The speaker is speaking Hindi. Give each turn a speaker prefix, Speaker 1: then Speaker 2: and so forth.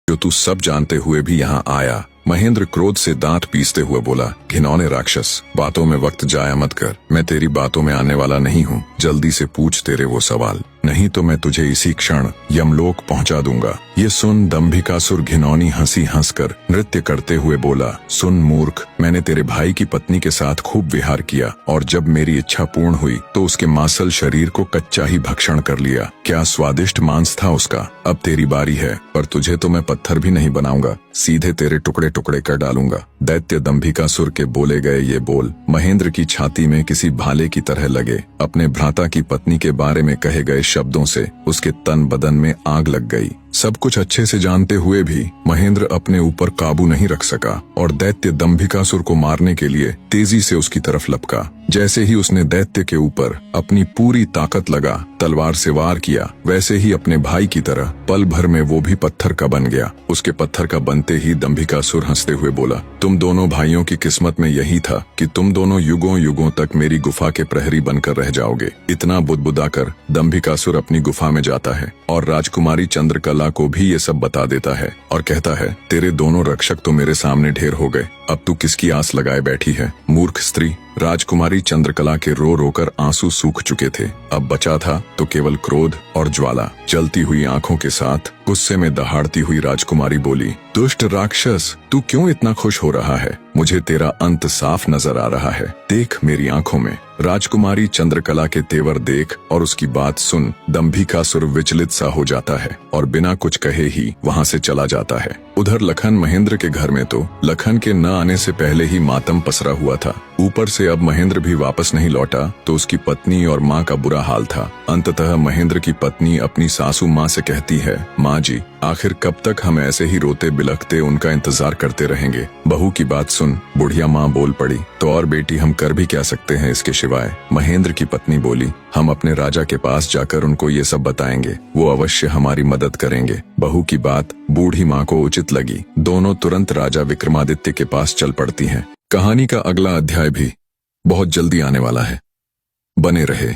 Speaker 1: जो तू सब जानते हुए भी यहाँ आया। महेंद्र क्रोध से दांत पीसते हुए बोला, घिनौने राक्षस, बातों में वक्त जाया मत कर। मैं तेरी बातों में आने वाला नहीं हूँ। जल्दी से पूछ तेरे वो सवाल, नहीं तो मैं तुझे इसी क्षण यमलोक पहुंचा दूंगा। ये सुन दंभिकासुर घिनौनी हंसी हंसकर नृत्य करते हुए बोला, सुन मूर्ख, मैंने तेरे भाई की पत्नी के साथ खूब विहार किया और जब मेरी इच्छा पूर्ण हुई तो उसके मांसल शरीर को कच्चा ही भक्षण कर लिया। क्या स्वादिष्ट मांस था उसका। अब तेरी बारी है, पर तुझे तो मैं पत्थर भी नहीं बनाऊंगा, सीधे तेरे टुकड़े टुकड़े कर डालूंगा। दैत्य दंभिकासुर के बोले गए ये बोल महेंद्र की छाती में किसी भाले की तरह लगे। अपने भ्राता की पत्नी के बारे में कहे गए शब्दों से उसके तन बदन में आग लग गई। सब कुछ अच्छे से जानते हुए भी महेंद्र अपने ऊपर काबू नहीं रख सका और दैत्य दंभिकासुर को मारने के लिए तेजी से उसकी तरफ लपका। जैसे ही उसने दैत्य के ऊपर अपनी पूरी ताकत लगा तलवार से वार किया, वैसे ही अपने भाई की तरह पल भर में वो भी पत्थर का बन गया। उसके पत्थर का बनते ही दंभिकासुर हंसते हुए बोला, तुम दोनों भाइयों की किस्मत में यही था कि तुम दोनों युगों युगों तक मेरी गुफा के प्रहरी बनकर रह जाओगे। इतना बुदबुदाकर दंभिकासुर अपनी गुफा में जाता है और राजकुमारी चंद्रकला को भी ये सब बता देता है और कहता है, तेरे दोनों रक्षक तो मेरे सामने ढेर हो गए, अब तू किसकी आस लगाए बैठी है, मूर्ख स्त्री। राजकुमारी चंद्रकला के रो रोकर आंसू सूख चुके थे। अब बचा था तो केवल क्रोध और ज्वाला। जलती हुई आंखों के साथ गुस्से में दहाड़ती हुई राजकुमारी बोली, दुष्ट राक्षस, तू क्यों इतना खुश हो रहा है। मुझे तेरा अंत साफ नजर आ रहा है, देख मेरी आंखों में। राजकुमारी चंद्रकला के तेवर देख और उसकी बात सुन दंभिकासुर विचलित सा हो जाता है और बिना कुछ कहे ही वहां से चला जाता है। उधर लखन महेंद्र के घर में तो लखन के न आने से पहले ही मातम पसरा हुआ था। ऊपर से अब महेंद्र भी वापस नहीं लौटा तो उसकी पत्नी और माँ का बुरा हाल था। अंततः महेंद्र की पत्नी अपनी सासू माँ से कहती है, माँ जी, आखिर कब तक हम ऐसे ही रोते बिलखते उनका इंतजार करते रहेंगे। बहू की बात सुन बुढ़िया माँ बोल पड़ी, तो और बेटी हम कर भी क्या सकते हैं इसके सिवाय। महेंद्र की पत्नी बोली, हम अपने राजा के पास जाकर उनको ये सब बताएंगे, वो अवश्य हमारी मदद करेंगे। बहू की बात बूढ़ी माँ को उचित लगी। दोनों तुरंत राजा विक्रमादित्य के पास चल पड़ती हैं। कहानी का अगला अध्याय भी बहुत जल्दी आने वाला है, बने रहे।